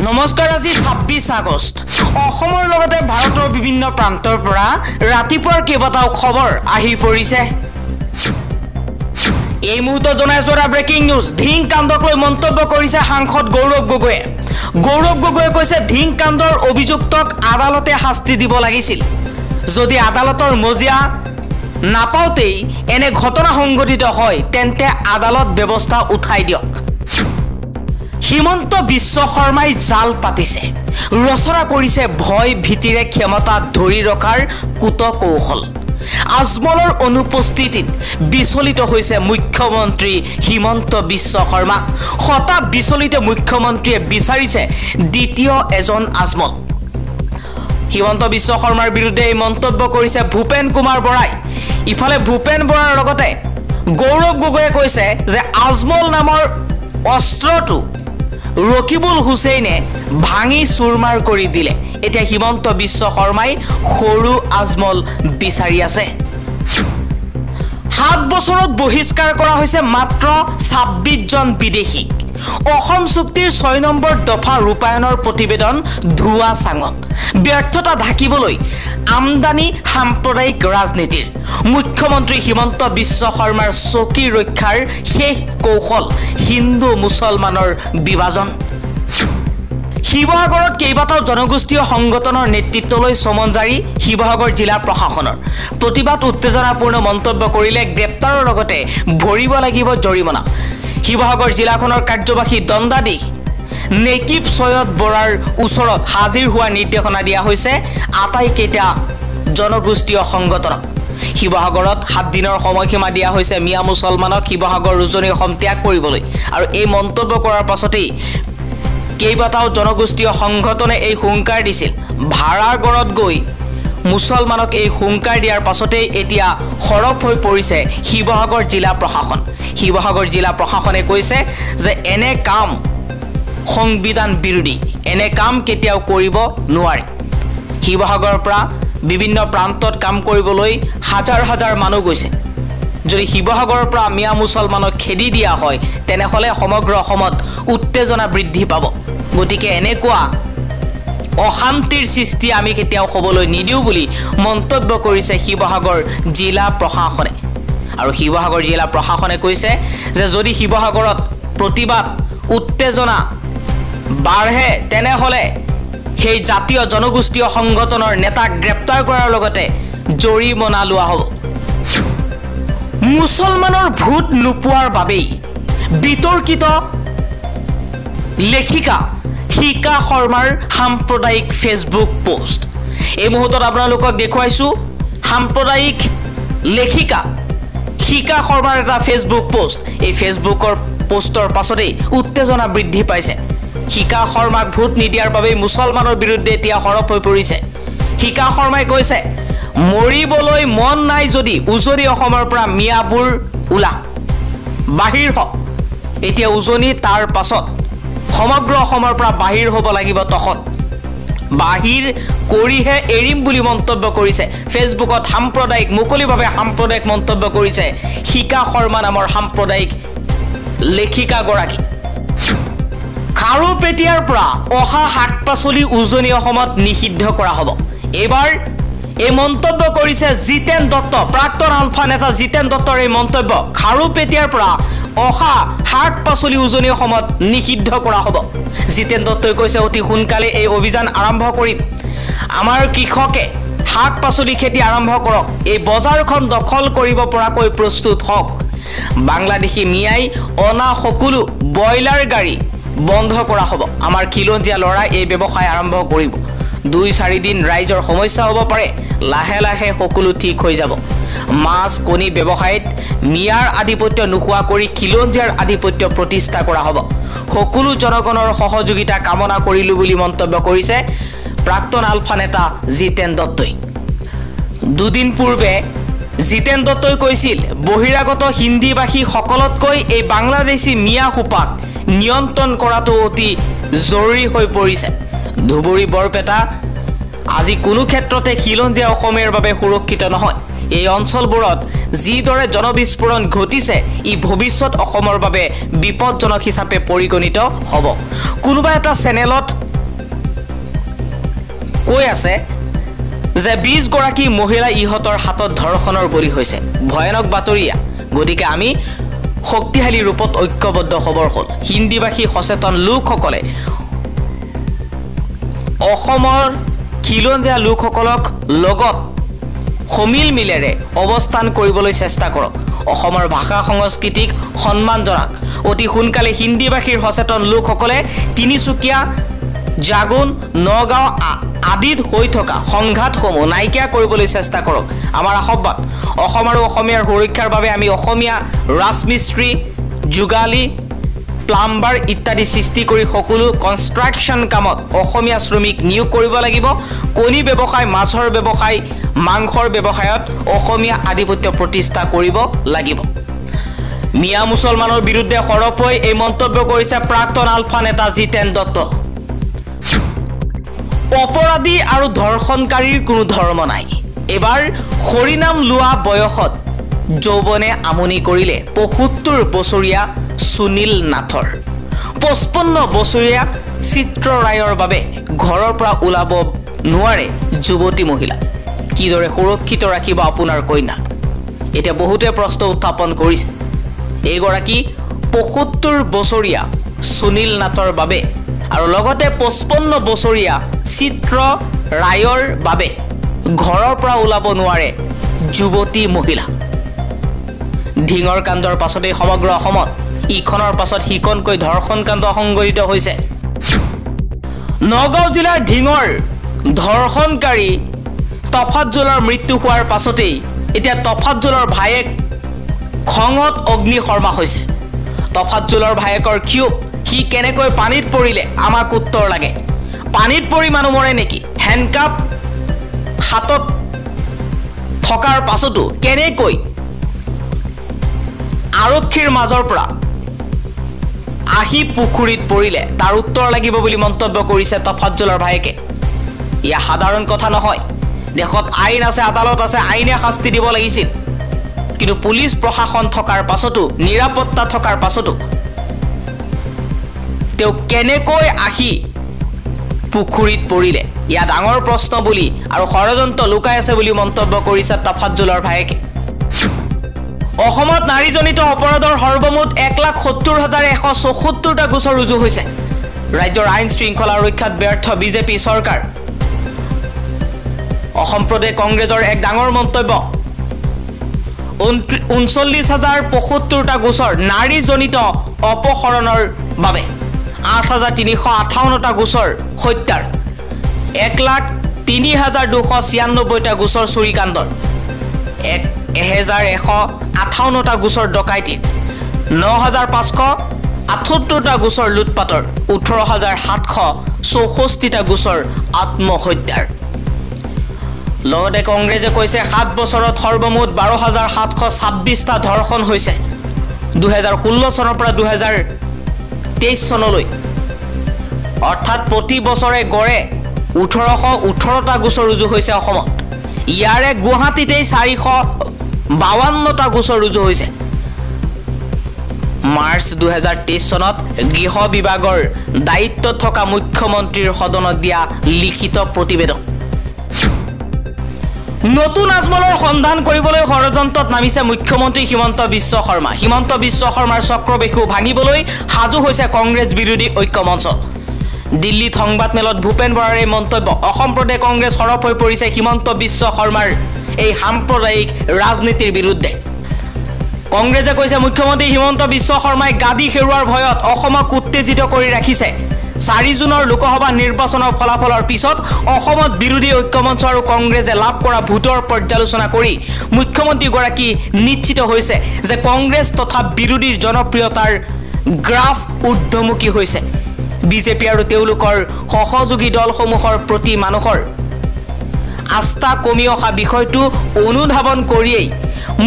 নমস্কাৰ আজি 26 আগষ্ট অসমৰ লগতে ভাৰতৰ বিভিন্ন প্ৰান্তৰ পৰা ৰাতিপুৱাৰ কেইবাটাও খবৰ আহি পৰিছে এই মুহূৰ্তত জনাইছো এটা ব্ৰেকিং নিউজ ধিং কাণ্ডক লৈ মন্তব্য কৰিছে সাংসদ গৌৰৱ গগৈয়ে কৈছে ধিং কাণ্ডৰ অভিযুক্তক আদালতে শাস্তি দিব লাগিছিল যদি আদালতৰ মজিয়া নাপাওতেই এনে ঘটনা সংঘটিত হয় তেন্তে আদালত ব্যৱস্থা উঠাই দিয়ক হিমন্ত বিশ্ব শৰ্মাই জাল পাতিছে ৰচনা কৰিছে ভয় ভীতিৰে ক্ষমতা ধৰি ৰখাৰ কুট কৌশল আজমলৰ অনুপস্থিতিত বিচলিত হৈছে মুখ্যমন্ত্ৰী হিমন্ত বিশ্ব শৰ্মা হতা বিচলিত মুখ্যমন্ত্ৰীয়ে বিচাৰিছে দ্বিতীয় এজন আজমল হিমন্ত বিশ্ব শৰ্মাৰ বিৰুদ্ধে এই মন্তব্য কৰিছে ভূপেন কুমাৰ বৰাই ইফালে ভূপেন বৰাৰ লগতে গৌৰৱ গগৈয়ে কৈছে যে আজমল নামৰ অস্ত্ৰটো ৰকিবুল হুছেইনে ভাঙি চুৰমাৰ কৰি দিলে এতিয়া হিমন্ত বিশ্ব শৰ্মাই সৰু আজমল বিচাৰি আছে 7 বছৰত বহিষ্কাৰ কৰা হৈছে মাত্ৰ 26 জন বিদেশী অসম চুক্তিৰ 6 নম্বৰ দফা ৰূপায়ণৰ প্ৰতিবেদন ধুৱা চাঙত ব্যৰ্থতা ঢাকিবলৈ আমদানি সাম্প্ৰদায়িক ৰাজনীতিৰ মুখ্যমন্ত্ৰী হিমন্ত বিশ্ব শৰ্মাৰ চকী ৰক্ষাৰ শেষ কৌশল হিন্দু মুছলমানৰ বিভাজন শিৱসাগৰত কেইবাটাও জনগোষ্ঠীয় সংগঠনৰ নেতৃত্বলৈ সমন জাৰি শিৱসাগৰ জিলা প্ৰশাসনৰ প্ৰতিবাদ উত্তেজনাপূৰ্ণ মন্তব্য কৰিলে গ্ৰেপ্তাৰৰ লগতে ভৰিব লাগিব জৰিমনা শিৱসাগৰ জিলাখনৰ কাৰ্যবাহী দণ্ডাধীশ নেকিব সৈয়দ বৰাৰ ওচৰত হাজিৰ হোৱাৰ নিৰ্দেশনা দিয়া হৈছে আটাইকেইটা জনগোষ্ঠীয় সংগঠনক শিৱসাগৰত 7 দিনৰ সময়সীমা দিয়া হৈছে মিয়া মুছলমানক শিৱসাগৰ উজনি অসম ত্যাগ কৰিবলৈ আৰু এই মন্তব্য কৰাৰ পাছতেই কেইবাটাও জনগোষ্ঠীয় সংগঠনে এই হুংকাৰ দিছিল ভাড়াৰ গড়ত গৈ মুছলমানক এই হুংকাৰ দিয়াৰ পাছতেই এতিয়া সৰব হৈ পৰিছে শিৱসাগৰ জিলা প্ৰশাসনে কৈছে যে এনে কাম সংবিধান বিৰোধী এনে কাম কেতিয়াও কৰিব নোৱাৰে শিৱসাগৰৰ পৰা বিভিন্ন প্ৰান্তত কাম কৰিবলৈ হাজাৰ হাজাৰ মানুহ গৈছে যদি শিৱসাগৰৰ পৰা মিয়া মুছলমানক খেদি দিয়া হয় তেনেহলে সমগ্ৰ অসমত উত্তেজনা বৃদ্ধি পাব গতিকে এনেকুৱা অশান্তিৰ সৃষ্টি আমি কেতিয়াও হ'বলৈ নিদিও বুলি মন্তব্য কৰিছে শিৱসাগৰ জিলা প্ৰশাসনে আৰু শিৱসাগৰ জিলা প্ৰশাসনে কৈছে যে যদি শিৱসাগৰত প্ৰতিবাদ উত্তেজনা বাঢ়ে তেনেহলে সেই জাতীয় জনগোষ্ঠীয় সংগঠনৰ নেতাক গ্ৰেপ্তাৰ কৰাৰ লগতে জৰিমনা লোৱা হ'ব মুছলমানৰ ভোট নোপোৱাৰ বাবেই বিতৰ্কিত লেখিকা শিকা শৰ্মাৰ সাম্প্ৰদায়িক ফেচবুক পোষ্ট এই মুহূৰ্তত আপোনালোকক দেখুৱাইছো সাম্প্ৰদায়িক লেখিকা শিকা শৰ্মাৰ এটা ফেচবুক পোষ্ট এই ফেচবুকৰ পোষ্টৰ পাছতেই উত্তেজনা বৃদ্ধি পাইছে শিকা শৰ্মাক ভোট নিদিয়াৰ বাবে মুছলমানৰ বিৰুদ্ধে এতিয়া সৰব হৈ পৰিছে শিকা শৰ্মাই কৈছে মৰিবলৈ মন নাই যদি উজনি অসমৰ পৰা মিয়াবোৰ উলা বাহিৰ হ এতিয়া উজনি তাৰ পাছত সমগ্ৰ অসমৰ পৰা বাহিৰ হ'ব লাগিব তখত বাহিৰ কৰিহে এৰিম বুলি মন্তব্য কৰিছে ফেচবুকত সাম্প্ৰদায়িক মুকলিভাৱে সাম্প্ৰদায়িক মন্তব্য কৰিছে শিকা শৰ্মা নামৰ সাম্প্ৰদায়িক লেখিকা গৰাকী খাৰুপেটিয়াৰ পৰা অহা শাক-পাচলি উজনি অসমত নিষিদ্ধ কৰা হ'ব এবাৰ এই মন্তব্য কৰিছে জিতেন দত্ত প্ৰাক্তন আলফা নেতা জিতেন দত্তৰ এই মন্তব্য খাৰুপেটিয়াৰ পৰা অহা শাক-পাচলি উজনি অসমত নিষিদ্ধ কৰা হ'ব জিতেন দত্তই কৈছে অতি সোনকালে এই অভিযান আৰম্ভ কৰিম আমাৰ কৃষকে শাক-পাচলি খেতি আৰম্ভ কৰক এই বজাৰখন দখল কৰিব পৰাকৈ প্ৰস্তুত হওক বাংলাদেশী মিয়াই অনা সকলো বয়লাৰ গাড়ী বন্ধ কৰা হ'ব আমাৰ খিলঞ্জীয়া লৰাই এই ব্যৱসায় আৰম্ভ কৰিব 2-4 দিন ৰাইজৰ সমস্যা হ'ব পাৰে লাহে লাহে সকলো ঠিক হৈ যাব মাছ কণী ব্যৱসায়ত মিয়াৰ আধিপত্য নোহোৱা কৰি খিলঞ্জীয়াৰ আধিপত্য প্ৰতিষ্ঠা কৰা হ'ব সকলো জনগণৰ সহযোগিতা কামনা কৰিলো বুলি মন্তব্য কৰিছে প্ৰাক্তন আলফা নেতা জিতেন দত্তই দুদিন পূৰ্বে জিতেন দত্তই কৈছিল বহিৰাগত হিন্দীভাষী সকলতকৈ এই বাংলাদেশী মিয়া হুপাক নিয়ন্ত্ৰণ কৰাটো অতি জৰুৰী হৈ পৰিছে ধুবুৰী বৰপেটা আজি কোনো ক্ষেত্ৰতে খিলঞ্জীয়া অসমীয়াৰ বাবে সুৰক্ষিত নহয় এই অঞ্চলবোৰত যিদৰে জনবিস্ফোৰণ ঘটিছে ই ভৱিষ্যত অসমৰ বাবে বিপদজনক হিচাপে পৰিগণিত হ'ব কোনোবা এটা চেনেলত কৈ আছে যে 20 গৰাকী মহিলা ইহঁতৰ হাতত ধৰ্ষণৰ বলি হৈছে ভয়ানক বাতৰিয়া গতিকে আমি শক্তিশালী ৰূপত ঐক্যবদ্ধ খবৰ হ'ল হিন্দীভাষী সচেতন লোকসকলে অসমৰ খিলঞ্জীয়া লোকসকলক লগত সমিল মিলেৰে অৱস্থান কৰিবলৈ চেষ্টা কৰক অসমৰ ভাষা সংস্কৃতিক সন্মান জনাক অতি সোনকালে হিন্দীভাষীৰ সচেতন লোকসকলে তিনিচুকীয়া জাগুন নগাঁও আদিত হৈ থকা সংঘাতসমূহ নাইকিয়া কৰিবলৈ চেষ্টা কৰক আমাৰ আহ্বান অসম আৰু অসমীয়াৰ সুৰক্ষাৰ বাবে আমি অসমীয়া ৰাজমিস্ত্ৰী যোগালী প্লাম্বাৰ ইত্যাদি সৃষ্টি কৰি সকলো কনষ্ট্ৰাকশ্যন কামত অসমীয়া শ্ৰমিক নিয়োগ কৰিব লাগিব কণী ব্যৱসায় মাছৰ ব্যৱসায় মাংসৰ ব্যৱসায়ত অসমীয়া আধিপত্য প্ৰতিষ্ঠা কৰিব লাগিব মিয়া মুছলমানৰ বিৰুদ্ধে সৰপৈ এই মন্তব্য কৰিছে প্ৰাক্তন আলফা নেতা জিতেন দত্ত অপৰাধী আৰু ধৰ্ষণকাৰীৰ কোনো ধৰ্ম নাই এবাৰ হৰিনাম লোৱা বয়সত যৌৱনে আমনি কৰিলে ৭৫ বছৰীয়া সুনীল নাথৰ ৫৫ বছৰীয়া চিত্ৰ ৰায়ৰ বাবে ঘৰৰ পৰা ওলাব নোৱাৰে যুৱতী মহিলা কিদৰে সুৰক্ষিত ৰাখিব আপোনাৰ কন্যাক এতিয়া বহুতে প্ৰশ্ন উত্থাপন কৰিছে এইগৰাকী ৭৫ বছৰীয়া সুনীল নাথৰ বাবে আৰু লগতে ৫৫ বছৰীয়া চিত্ৰ ৰায়ৰ বাবে ঘৰৰ পৰা ওলাব নোৱাৰে যুৱতী মহিলা ঢিঙৰ কাণ্ডৰ পাছতে সমগ্ৰ অসমত ইখনৰ পাছত সিখনকৈ ধৰ্ষণ কাণ্ড সংঘটিত হৈছে নগাঁও জিলাৰ ঢিঙৰ ধৰ্ষণকাৰী তফাজ্জলৰ মৃত্যু হোৱাৰ পাছতেই এতিয়া তফাজ্জলৰ ভায়েক খঙত অগ্নি শৰ্মা হৈছে তফাজ্জলৰ ভায়েকৰ ক্ষোভ সি কেনেকৈ পানীত পৰিলে আমাক উত্তৰ লাগে পানীত পৰি মানুহ মৰে নেকি হেণ্ডকাপ হাতত থকাৰ পাছতো কেনেকৈ আৰক্ষীৰ মাজৰ পৰা আহি পুখুৰীত পৰিলে তাৰ উত্তৰ লাগিব বুলি মন্তব্য কৰিছে তফাজ্জলৰ ভায়েকে ইয়া সাধাৰণ কথা নহয় দেশত আইন আছে আদালত আছে আইনে শাস্তি দিব লাগিছিল কিন্তু পুলিচ প্ৰশাসন থকাৰ পাছতো নিৰাপত্তা থকাৰ পাছতো তেও কেনেকৈ আহি পুখুৰীত পৰিলে ইয়া ডাঙৰ প্ৰশ্ন বুলি আৰু ষড়যন্ত্ৰ লুকাই আছে বুলি মন্তব্য কৰিছে তফাজ্জলৰ ভায়েকে অসমত নাৰীজনিত অপৰাধৰ সৰ্বমুঠ ১,৭০,১৭৪টা গোচৰ ৰুজু হৈছে ৰাজ্যৰ আইন শৃংখলা ৰক্ষাত ব্যৰ্থ বিজেপি চৰকাৰ অসম প্ৰদেশ কংগ্ৰেছৰ এক ডাঙৰ মন্তব্য ৩৯,০৭৫টা গোচৰ নাৰীজনিত অপহৰণৰ বাবে ৮,৩৫৮টা গোচৰ হত্যাৰ ১,০৩,২৯৬টা গোচৰ চুৰিকাণ্ডৰ ১,১৫৮টা গোচৰ ডকাইতিৰ ৯,৫৭৮টা গোচৰ লুটপাটৰ ১৮,৭৬৪টা গোচৰ আত্মহত্যাৰ লগতে কংগ্ৰেছে কৈছে ৭ বছৰত সৰ্বমুঠ ১২,৭২৬টা ধৰ্ষণ হৈছে ২০১৬ চনৰ পৰা ২০২৩ চনলৈ অৰ্থাৎ প্ৰতি বছৰে গড়ে ১৮১৮টা গোচৰ ৰুজু হৈছে অসমত ইয়াৰে গুৱাহাটীতেই ৪৫২টা গোচৰ ৰুজু হৈছে মাৰ্চ ২০২৩ চনত গৃহ বিভাগৰ দায়িত্ব থকা মুখ্যমন্ত্ৰীৰ সদনত দিয়া লিখিত প্ৰতিবেদন নতুন আজমলৰ সন্ধান কৰিবলৈ ষড়যন্ত্ৰত নামিছে মুখ্যমন্ত্ৰী হিমন্ত বিশ্ব শৰ্মাৰ চক্ৰবেশু ভাঙিবলৈ সাজু হৈছে কংগ্ৰেছ বিৰোধী ঐক্য মঞ্চ দিল্লীত সংবাদমেলত ভূপেন বৰাৰ এই মন্তব্য অসম প্ৰদেশ কংগ্ৰেছ সৰব হৈ পৰিছে হিমন্ত বিশ্ব শৰ্মাৰ এই সাম্প্ৰদায়িক ৰাজনীতিৰ বিৰুদ্ধে কংগ্ৰেছে কৈছে মুখ্যমন্ত্ৰী হিমন্ত বিশ্ব শৰ্মাই গাদী হেৰুৱাৰ ভয়ত অসমক উত্তেজিত কৰি ৰাখিছে ৪ জুনৰ লোকসভা নিৰ্বাচনৰ ফলাফলৰ পিছত অসমত বিৰোধী ঐক্যমঞ্চ আৰু কংগ্ৰেছে লাভ কৰা ভোটৰ পৰ্যালোচনা কৰি মুখ্যমন্ত্ৰীগৰাকী নিশ্চিত হৈছে যে কংগ্ৰেছ তথা বিৰোধীৰ জনপ্ৰিয়তাৰ গ্ৰাফ ঊৰ্ধ্বমুখী হৈছে বিজেপি আৰু তেওঁলোকৰ সহযোগী দলসমূহৰ প্ৰতি মানুহৰ আস্থা কমি অহা বিষয়টো অনুধাৱন কৰিয়েই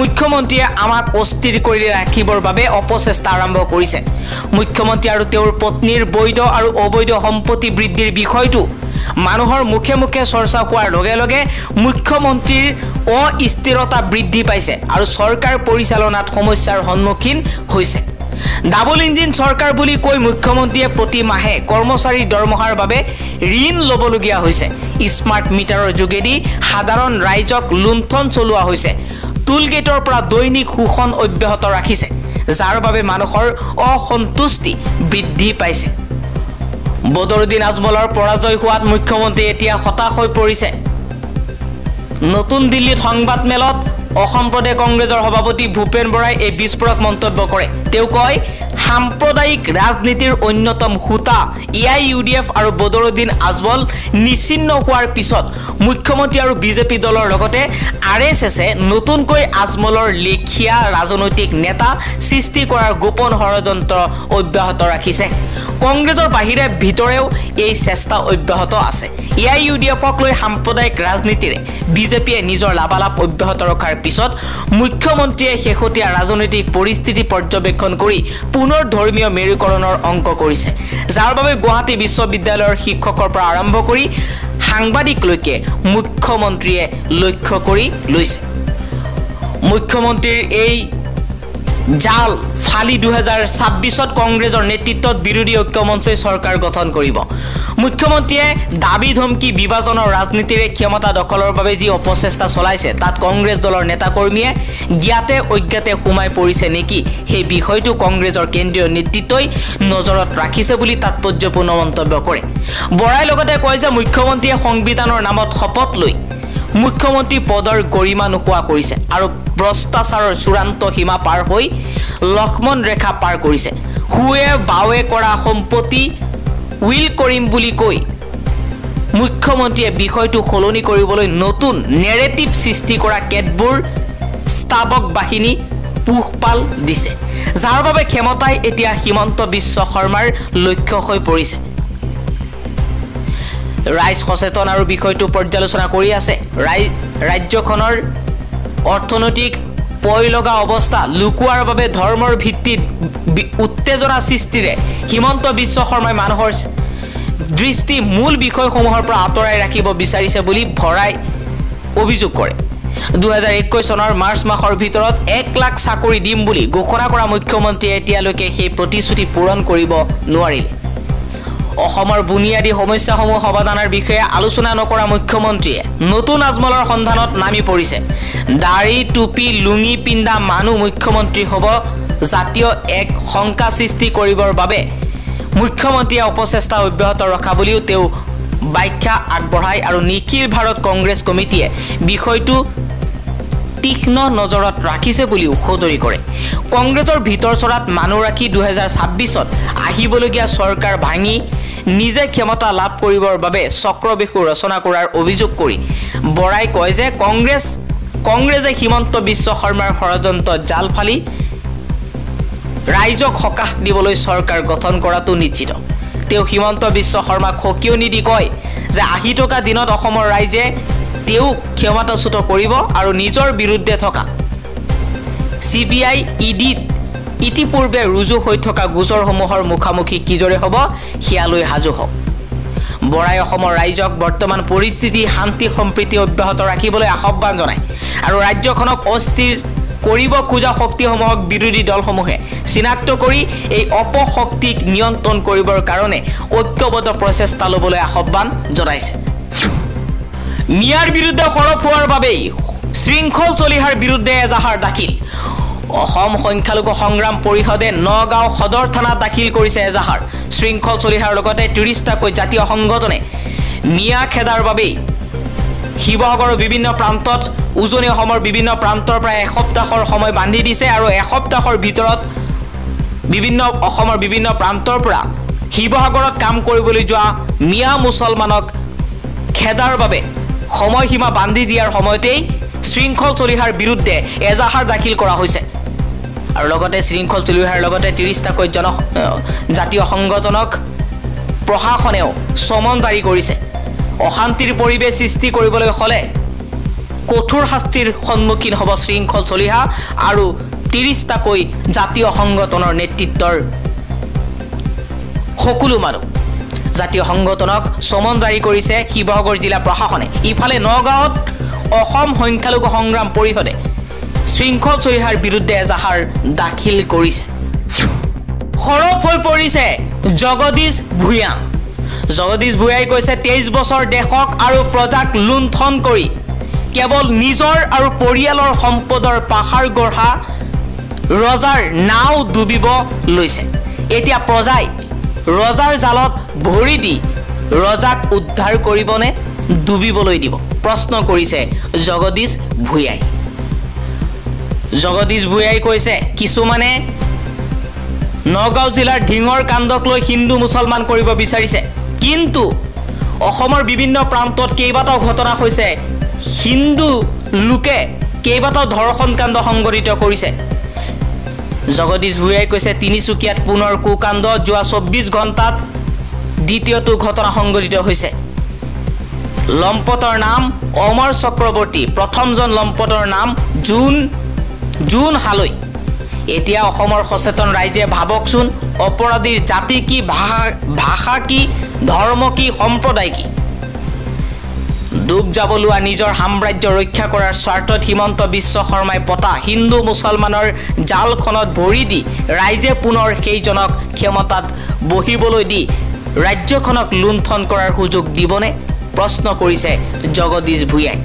মুখ্যমন্ত্ৰীয়ে আমাক অস্থিৰ কৰি ৰাখিবৰ বাবে অপচেষ্টা আৰম্ভ কৰিছে মুখ্যমন্ত্ৰী আৰু তেওঁৰ পত্নীৰ বৈধ আৰু অবৈধ সম্পত্তি বৃদ্ধিৰ বিষয়টো মানুহৰ মুখে মুখে চৰ্চা হোৱাৰ লগে লগে মুখ্যমন্ত্ৰীৰ অস্থিৰতা বৃদ্ধি পাইছে আৰু চৰকাৰ পৰিচালনাত সমস্যাৰ সন্মুখীন হৈছে ডাবল ইঞ্জিন চৰকাৰ বুলি কৈ মুখ্যমন্ত্ৰীয়ে প্ৰতি মাহে কৰ্মচাৰীৰ দৰমহাৰ বাবে ঋণ ল'বলগীয়া হৈছে স্মাৰ্ট মিটাৰৰ যোগেদি সাধাৰণ ৰাইজক লুণ্ঠন চলোৱা হৈছে টুল গেটৰ পৰা দৈনিক শোষণ অব্যাহত ৰাখিছে যাৰ বাবে মানুহৰ অসন্তুষ্টি বৃদ্ধি পাইছে বদৰুদ্দিন আজমলৰ পৰাজয় হোৱাত মুখ্যমন্ত্ৰী এতিয়া হতাশ হৈ পৰিছে নতুন দিল্লীত সংবাদ মেলত অসম প্ৰদেশ কংগ্ৰেছৰ সভাপতি ভূপেন বৰাই এই বিস্ফোৰক মন্তব্য কৰে তেওঁ কয় সাম্প্ৰদায়িক ৰাজনীতিৰ অন্যতম হুতা এআইইউডিএফ আৰু বদৰুদ্দিন আজমল নিশ্চিন্ন হোৱাৰ পিছত মুখ্যমন্ত্ৰী আৰু বিজেপি দলৰ লগতে আৰএছএছে নতুনকৈ আজমলৰ লেখিয়া ৰাজনৈতিক নেতা সৃষ্টি কৰাৰ গোপন ষড়যন্ত্ৰ অব্যাহত ৰাখিছে কংগ্ৰেছৰ বাহিৰে ভিতৰেও এই চেষ্টা অব্যাহত আছে এআইইউডিএফক লৈ সাম্প্ৰদায়িক ৰাজনীতিৰে বিজেপিয়ে নিজৰ লাভালাভ অব্যাহত ৰখাৰ পিছত মুখ্যমন্ত্ৰীয়ে শেহতীয়া ৰাজনৈতিক পৰিস্থিতি পৰ্যবেক্ষণ কৰি পুনৰ ধৰ্মীয় মেৰুকৰণৰ অংক কৰিছে যাৰ বাবে গুৱাহাটী বিশ্ববিদ্যালয়ৰ শিক্ষকৰ পৰা আৰম্ভ কৰি সাংবাদিকলৈকে মুখ্যমন্ত্ৰীয়ে লক্ষ্য কৰি লৈছে মুখ্যমন্ত্ৰীৰ এই জাল ফালি 2026ত কংগ্ৰেছৰ নেতৃত্বত বিৰোধী ঐক্যমঞ্চই চৰকাৰ গঠন কৰিব মুখ্যমন্ত্ৰীয়ে দাবী ধমকি বিভাজনৰ ৰাজনীতিৰে ক্ষমতা দখলৰ বাবে যি অপচেষ্টা চলাইছে তাত কংগ্ৰেছ দলৰ নেতাকৰ্মীয়ে জ্ঞাতে অজ্ঞাতে সোমাই পৰিছে নেকি সেই বিষয়টো কংগ্ৰেছৰ কেন্দ্ৰীয় নেতৃত্বই নজৰত ৰাখিছে বুলি তাৎপৰ্যপূৰ্ণ মন্তব্য কৰে বৰাই লগতে কয় যে মুখ্যমন্ত্ৰীয়ে সংবিধানৰ নামত শপত লৈ মুখ্যমন্ত্ৰী পদৰ গৰিমা নোহোৱা কৰিছে আৰু ভ্ৰষ্টাচাৰৰ চূড়ান্ত সীমা পাৰ হৈ লক্ষ্মণ ৰেখা পাৰ কৰিছে হুৱে বাৱে কৰা সম্পত্তি উইল কৰিম বুলি কৈ মুখ্যমন্ত্ৰীয়ে বিষয়টো সলনি কৰিবলৈ নতুন নেৰেটিভ সৃষ্টি কৰা কেতবোৰ স্তাৱক বাহিনী পুহপাল দিছে যাৰ বাবে ক্ষমতাই এতিয়া হিমন্ত বিশ্ব শৰ্মাৰ লক্ষ্য হৈ পৰিছে ৰাইজ সচেতন আৰু বিষয়টো পৰ্যালোচনা কৰি আছে ৰাজ্যখনৰ অৰ্থনৈতিক পয়লগা অৱস্থা লুকুৱাৰ বাবে ধৰ্মৰ ভিত্তিত উত্তেজনা সৃষ্টিৰে হিমন্ত বিশ্ব শৰ্মাই মানুহৰ দৃষ্টি মূল বিষয়সমূহৰ পৰা আঁতৰাই ৰাখিব বিচাৰিছে বুলি ভৰাই অভিযোগ কৰে 2021 চনৰ মাৰ্চ মাহৰ ভিতৰত 1 লাখ চাকৰি দিম বুলি ঘোষণা কৰা মুখ্যমন্ত্ৰীয়ে এতিয়ালৈকে সেই প্ৰতিশ্ৰুতি পূৰণ কৰিব নোৱাৰিলে অসমৰ বুনিয়াদী সমস্যাসমূহ সমাধানৰ বিষয়ে আলোচনা নকৰা মুখ্যমন্ত্ৰীয়ে নতুন আজমলৰ সন্ধানত নামি পৰিছে দাড়ি টুপি লুঙি পিন্ধা মানুহ মুখ্যমন্ত্ৰী হ'ব জাতীয় এক শংকা সৃষ্টি কৰিবৰ বাবে মুখ্যমন্ত্ৰীয়ে অপচেষ্টা অব্যাহত ৰখা বুলিও তেওঁ ব্যাখ্যা আগবঢ়ায় আৰু নিখিল ভাৰত কংগ্ৰেছ কমিটিয়ে বিষয়টো তীক্ষ্ণ নজৰত ৰাখিছে বুলিও সদৰি কৰে কংগ্ৰেছৰ ভিতৰ চৰাত মানুহ ৰাখি 2026ত আহিবলগীয়া চৰকাৰ ভাঙি নিজে ক্ষমতা লাভ কৰিবৰ বাবে চক্ৰবেশু ৰচনা কৰাৰ অভিযোগ কৰি বৰাই কয় যে কংগ্ৰেছে হিমন্ত বিশ্ব শৰ্মাৰ ষড়যন্ত্ৰ জাল ফালি ৰাইজক সকাহ দিবলৈ চৰকাৰ গঠন কৰাটো নিশ্চিত তেওঁ হিমন্ত বিশ্ব শৰ্মাক সকিয়নি দি কয় যে আহি থকা দিনত অসমৰ ৰাইজে তেওঁ ক্ষমতাচ্যুত কৰিব আৰু নিজৰ বিৰুদ্ধে থকা সিবিআই ইডিত ইতিপূৰ্বে ৰুজু হৈ থকা গোচৰসমূহৰ মুখামুখি কিদৰে হ'ব হিয়ালৈ হাজু হওক বৰাই অসমৰ ৰাইজক বৰ্তমান পৰিস্থিতি শান্তি সম্প্ৰীতি অব্যাহত ৰাখিবলৈ আহ্বান জনায় আৰু ৰাজ্যখনক অস্থিৰ কৰিব খোজা শক্তিসমূহক বিৰোধী দলসমূহে চিনাক্ত কৰি এই অপশক্তিক নিয়ন্ত্ৰণ কৰিবৰ কাৰণে ঐক্যবদ্ধ প্ৰচেষ্টা ল'বলৈ আহ্বান জনাইছে মিয়াৰ বিৰুদ্ধে সৰব হোৱাৰ বাবেই শৃংখল চলিহাৰ বিৰুদ্ধে এজাহাৰ দাখিল অসম সংখ্যালঘু সংগ্ৰাম পৰিষদে নগাঁও সদৰ থানাত দাখিল কৰিছে এজাহাৰ শৃংখল চলিহাৰ লগতে 30টাকৈ জাতীয় সংগঠনে মিয়া খেদাৰ বাবেই শিৱসাগৰৰ বিভিন্ন প্ৰান্তত উজনি অসমৰ বিভিন্ন প্ৰান্তৰ পৰা এসপ্তাহৰ সময় বান্ধি দিছে আৰু এসপ্তাহৰ ভিতৰত অসমৰ বিভিন্ন প্ৰান্তৰ পৰা শিৱসাগৰত কাম কৰিবলৈ যোৱা মিয়া মুছলমানক খেদাৰ বাবে সময়সীমা বান্ধি দিয়াৰ সময়তেই শৃংখল চলিহাৰ বিৰুদ্ধে এজাহাৰ দাখিল কৰা হৈছে আৰু লগতে শৃংখল চলিহাৰ লগতে 30টাকৈ জাতীয় সংগঠনক প্ৰশাসনেও সমন জাৰি কৰিছে অশান্তিৰ পৰিৱেশ সৃষ্টি কৰিবলৈ হলে কঠোৰ শাস্তিৰ সন্মুখীন হ'ব শৃংখল চলিহা আৰু 30টাকৈ জাতীয় সংগঠনৰ নেতৃত্বৰ সকলো মানুহ জাতীয় সংগঠনক সমন জাৰি কৰিছে শিৱসাগৰ জিলা প্ৰশাসনে ইফালে নগাঁৱত অসম সংখ্যালঘু সংগ্ৰাম পৰিষদে শৃংখল চলিহাৰ বিৰুদ্ধে এজাহাৰ দাখিল কৰিছে সৰব হৈ পৰিছে জগদীশ ভূঞা। জগদীশ ভূঞাই কৈছে 23 বছৰ দেশক আৰু প্ৰজাক লুণ্ঠন কৰি কেৱল নিজৰ আৰু পৰিয়ালৰ সম্পদৰ পাহাৰ গঢ়া ৰজাৰ নাও ডুবিব লৈছে। এতিয়া প্ৰজাই ৰজাৰ জালত ভৰি দি ৰজাক উদ্ধাৰ কৰিবনে ডুবিবলৈ দিব, প্ৰশ্ন কৰিছে জগদীশ ভূঞাই। জগদীশ ভূঞাই কৈছে কিছুমানে নগাঁও জিলাৰ ঢিঙৰ কাণ্ডক লৈ হিন্দু মুছলমান কৰিব বিচাৰিছে, কিন্তু অসমৰ বিভিন্ন প্ৰান্তত কেইবাটাও ঘটনা হৈছে। হিন্দু লোকে কেইবাটাও ধৰ্ষণ কাণ্ড সংঘটিত কৰিছে। জগদীশ ভূঞাই কৈছে তিনিচুকীয়াত পুনৰ কুকাণ্ড, যোৱা 24 ঘণ্টাত দ্বিতীয়টো ঘটনা সংঘটিত হৈছে। লম্পটৰ নাম অমৰ চক্ৰৱৰ্তী, প্ৰথমজন লম্পটৰ নাম জোন হালৈ। এতিয়া অসমৰ সচেতন ৰাইজে ভাবকচোন, অপৰাধীৰ জাতি কি, ভাষা কি, ধৰ্ম কি, সম্প্ৰদায় কি। ডুব যাব লোৱা নিজৰ সাম্ৰাজ্য ৰক্ষা কৰাৰ স্বাৰ্থত হিমন্ত বিশ্ব শৰ্মাই পতা হিন্দু মুছলমানৰ জালখনত ভৰি দি ৰাইজে পুনৰ সেইজনক ক্ষমতাত বহিবলৈ দি ৰাজ্যখনক লুণ্ঠন কৰাৰ সুযোগ দিবনে, প্ৰশ্ন কৰিছে জগদীশ ভূঞাই।